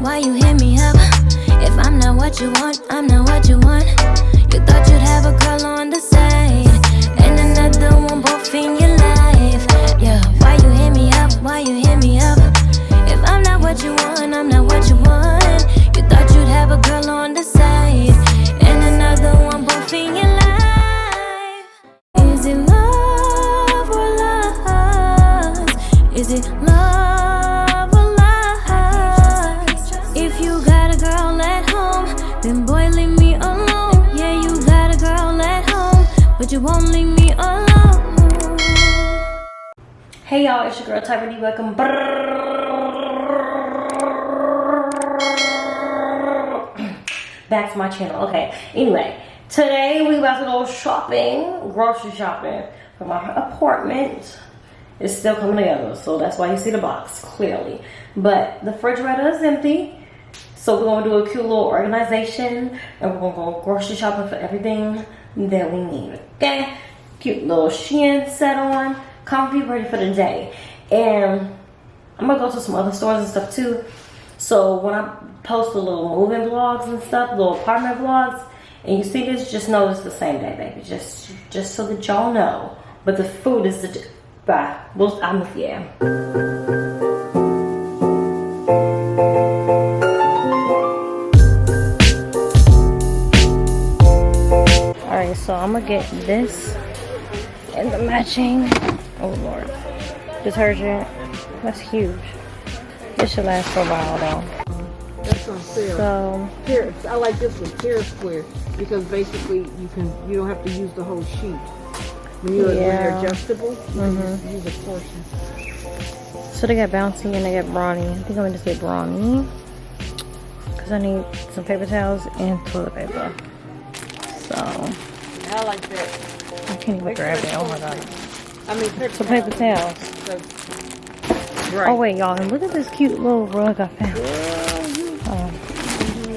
Why you hit me up? If I'm not what you want, I'm not what you want. You thought you'd have a girl on the side and another one both in your life. Yeah, why you hit me up? Why you hit me up? If I'm not what you want, I'm not what you want. You thought you'd have a girl on the side and another one both in your life. Is it love or lust? Is it love or lust? If you got a girl at home, then boy leave me alone. Yeah, you got a girl at home, but you won't leave me alone. Hey y'all, it's your girl Tyra D. Welcome back to my channel. Okay, anyway, today we about to go shopping, grocery shopping for my apartment. It's still coming together, so that's why you see the box clearly. But the refrigerator is empty, so we're gonna do a cute little organization, and we're gonna go grocery shopping for everything that we need. Okay, cute little Shun set on, comfy, ready for the day. And I'm gonna go to some other stores and stuff too. So when I post the little moving vlogs and stuff, little apartment vlogs, and you see this, just know it's the same day, baby. Just so that y'all know. But the food is the bye. Well, yeah. Alright, so I'm gonna get this and the matching, oh lord, detergent. That's huge. This should last for a while though. That's on sale. So here, I like this one, Kirah square, because basically you don't have to use the whole sheet. When they're adjustable, you can use a portion. So they got bouncy and they got brawny. I think I'm gonna just get brawny because I need some paper towels and toilet paper. So I like that. I can't even grab it. Oh my god. I mean, some paper towels. Right. Oh wait, y'all, and look at this cute little rug I found.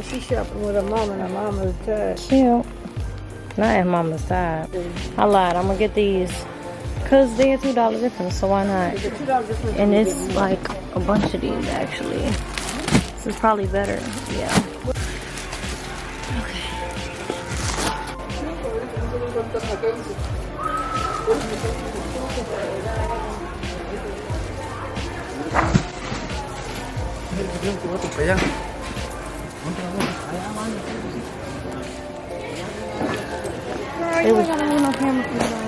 She's shopping with her mom and her mama's dad. Cute. Not at mama's side. I lied. I'm gonna get these because they're $2 difference, so why not? And it's like a bunch of these actually. This is probably better. Yeah.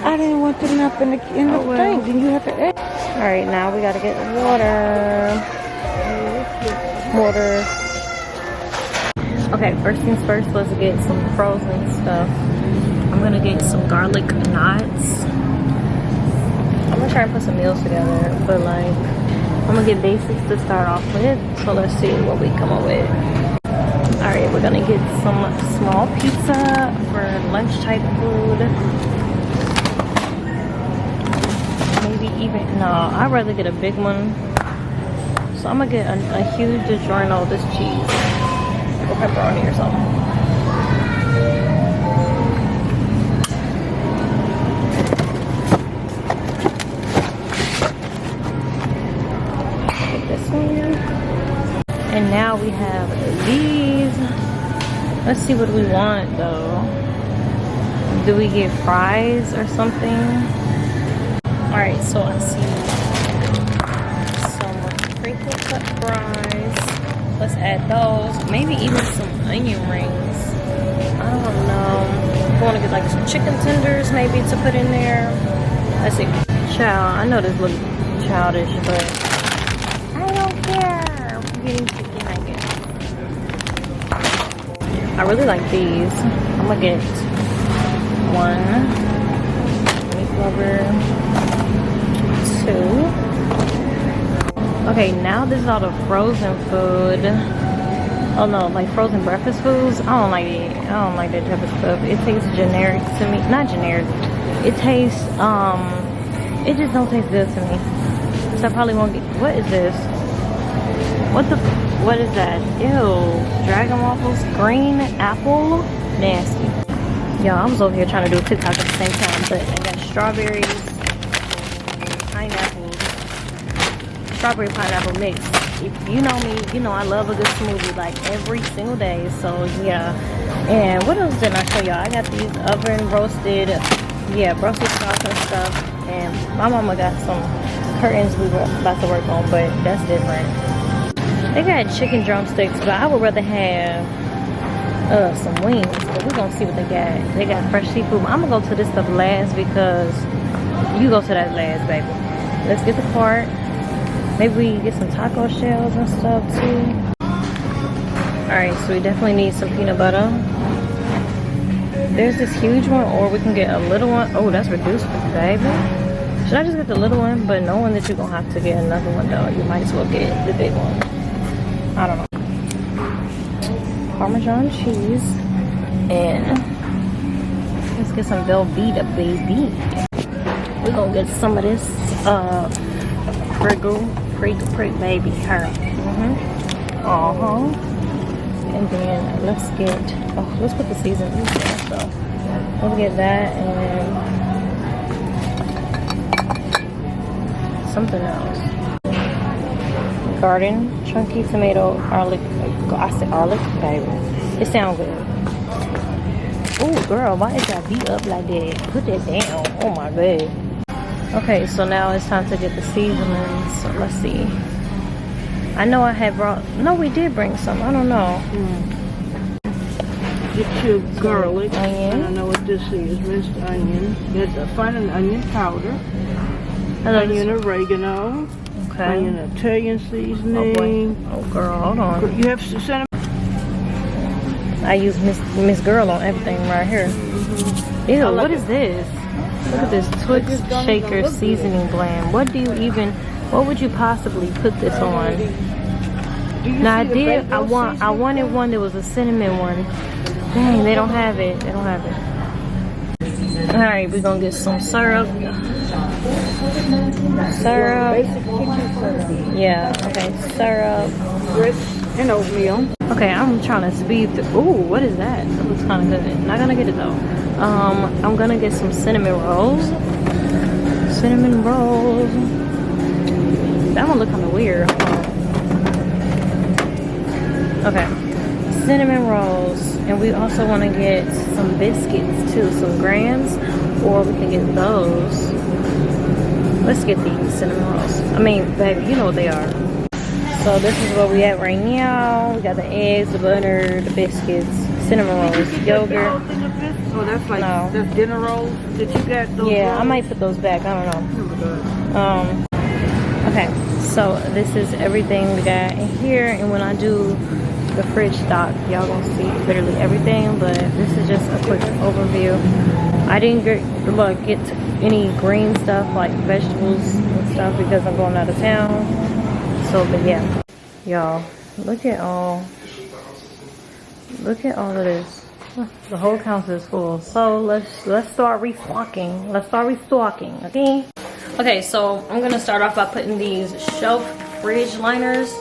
I didn't want them up in the thing. Then you have to. All right, now we gotta get water. Okay, first things first. Let's get some frozen stuff. I'm gonna get some garlic knots. I'm gonna try and put some meals together, but like I'm gonna get basics to start off with. So let's see what we come up with. All right, we're gonna get some small pizza for lunch type food. Maybe even, no, I'd rather get a big one. So I'm gonna get a huge DiGiorno, this cheese, or pepperoni or something. Get this one. And now we have these. Let's see what we want though. Do we get fries or something? Alright, so I see some crinkle cut fries. Let's add those. Maybe even some onion rings. I don't know. I want to get like some chicken tenders maybe to put in there. Let's see. Child, I know this looks childish, but I don't care. I'm getting chicken nuggets. I really like these. I'm gonna get one meat lover, 2. Okay, now this is all the frozen food. Oh no, like frozen breakfast foods. I don't like it. I don't like that type of stuff. It tastes generic to me. Not generic. It tastes it just don't taste good to me. So I probably won't get. What is this? What is that? Ew. Dragon waffles, green apple, nasty. Y'all, I was over here trying to do a TikTok at the same time, but I got strawberries, pineapples, strawberry pineapple mix. if you know me, you know I love a good smoothie like every single day. So yeah. And what else did I show y'all? I got these oven roasted, Brussels sprouts and stuff. And my mama got some curtains we were about to work on, but that's different. They got chicken drumsticks, but I would rather have some wings. But we're gonna see what they got. They got fresh seafood. I'm gonna go to this stuff last because you go to that last, baby. Let's get the cart. Maybe we get some taco shells and stuff too. Alright, so we definitely need some peanut butter. There's this huge one, or we can get a little one. Oh, that's reduced, baby. Should I just get the little one? But knowing that you're gonna have to get another one though, you might as well get the big one. I don't know. Parmesan cheese. And let's get some Velveeta, baby. We're gonna get some of this Prig baby her. And then let's put the seasoning there. So let's get that and something else. Garden chunky tomato garlic. I said garlic, baby. It sounds good. Oh girl, why is that beat up like that? Put that down. Oh my god. Okay, so now it's time to get the seasonings. So let's see. I know I had brought. No, we did bring some. I don't know. Get your garlic. Onion. I know what this is. Minced onion. Get the fine onion powder. Onion oregano. Okay. Onion Italian seasoning. Oh girl, hold on. You have to send them. I use Miss Girl on everything right here. Ew, like what is this? Look at this Twix Shaker seasoning blend. What would you possibly put this on? Now I wanted one that was a cinnamon one. Dang, they don't have it. Alright, we're gonna get some syrup. Yeah, okay, syrup. Grits and oatmeal. Okay, I'm trying to speed through. Ooh, what is that? That looks kind of good. Not gonna get it though. I'm gonna get some cinnamon rolls. Cinnamon rolls. That one look kind of weird. Okay, cinnamon rolls, and we also want to get some biscuits too, some grams, or we can get those. Let's get these cinnamon rolls. I mean, baby, you know what they are. So this is where we at right now. We got the eggs, the butter, the biscuits, cinnamon rolls, yogurt. Oh, that's like that's dinner rolls. Did you get those? Yeah, rolls? I might put those back. I don't know. Okay, so this is everything we got in here, and when I do the fridge stock, y'all gonna see literally everything. But this is just a quick overview. I didn't get any green stuff like vegetables and stuff because I'm going out of town. So, but yeah, y'all, look at all of this. The whole counter is full. So let's start restocking. Okay. Okay, so I'm gonna start off by putting these shelf fridge liners.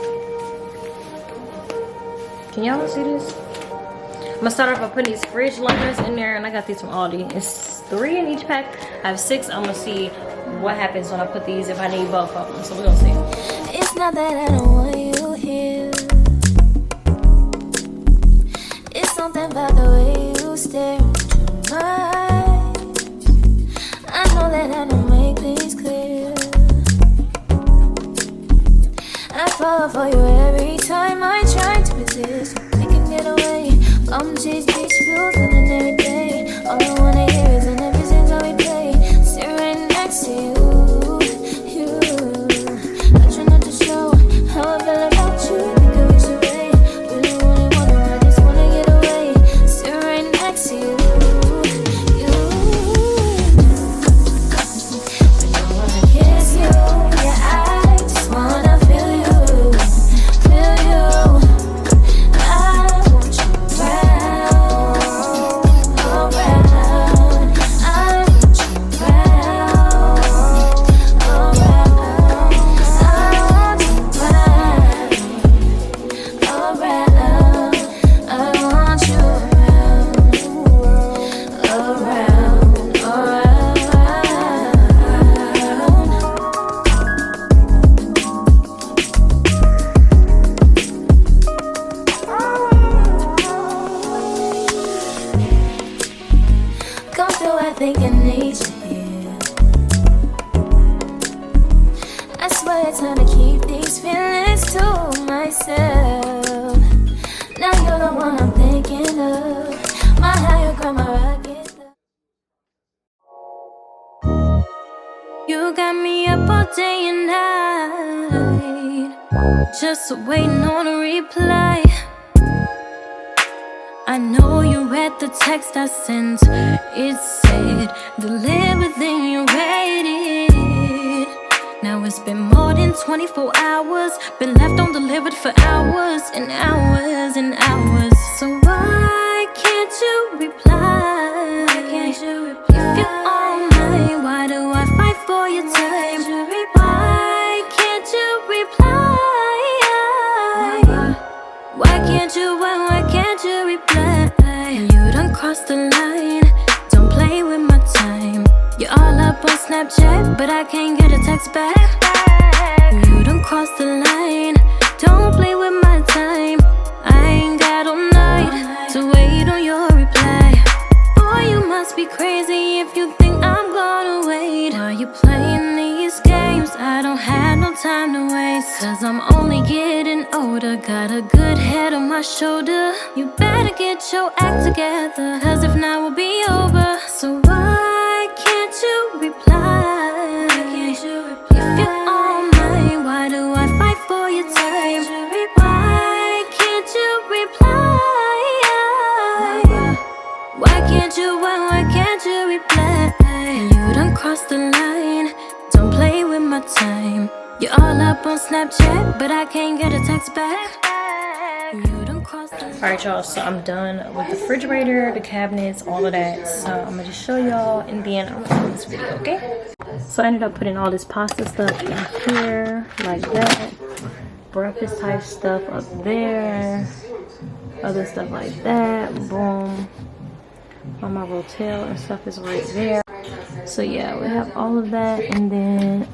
Can y'all see this? I'm gonna start off by putting these fridge liners in there, and I got these from Aldi. It's 3 in each pack. I have 6. I'm gonna see what happens when I put these, if I need both of them. So we're gonna see. It's not that I don't want you here. It's something about the way you stare into my eyes. I know that I don't make things clear. I fall for you every time I try to resist. We can get away. Come chase beach views in an every day. All I wanna hear is an every since how we play. Sit right next to you. I try not to show how I feel about you. just waiting on a reply. I know you read the text I sent. It said, deliver then you waited. Now it's been more than 24 hours. Been left undelivered for hours and hours and hours. So why can't you reply? If you're on mine, why do I fight for your time? Why can't you reply? Why can't you reply? You done crossed the line. Don't play with my time. You're all up on Snapchat, but I can't get a text back. You done crossed the line. Don't play with my time. I ain't got all night to wait on your reply. Boy, you must be crazy if you think I'm gonna wait. While you playing these games, I don't have no time to waste. Cause I'm only getting older, got a good head on my shoulder. You better get your act together, cause if not we'll be over. So why can't you reply? If you're on mine, why do I fight for your time? Why can't you reply? Why can't you reply? You done crossed the line. Don't play with my time. You're all up on Snapchat, but I can't get a text back. You done crossed the line. Alright y'all, so I'm done with the refrigerator, the cabinets, all of that. So I'm gonna just show y'all and then I'm gonna end this video, okay? So I ended up putting all this pasta stuff in here, like that. Breakfast type stuff up there. Other stuff like that. Boom. All my rotel and stuff is right there. So yeah, we have all of that, and then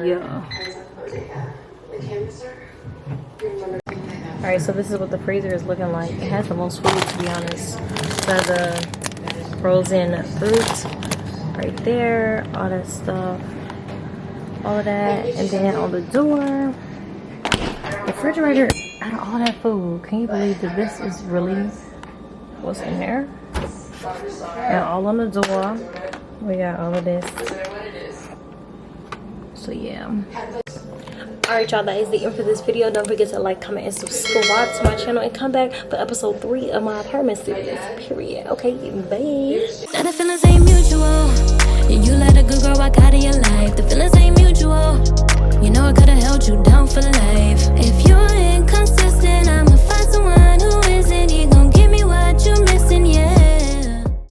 yeah. Alright, so this is what the freezer is looking like. It has the most food, to be honest. So the frozen fruit right there, all that stuff, all of that, and then on the door, the refrigerator. Out of all that food, can you believe that this is really what's in there? And all on the door, we got all of this. So yeah. Alright y'all, that is the end for this video. Don't forget to like, comment, and subscribe to my channel, and come back for episode 3 of my apartment series, period. Okay, bye. Now the feelings ain't mutual. Yeah, you let a good girl walk out of your life.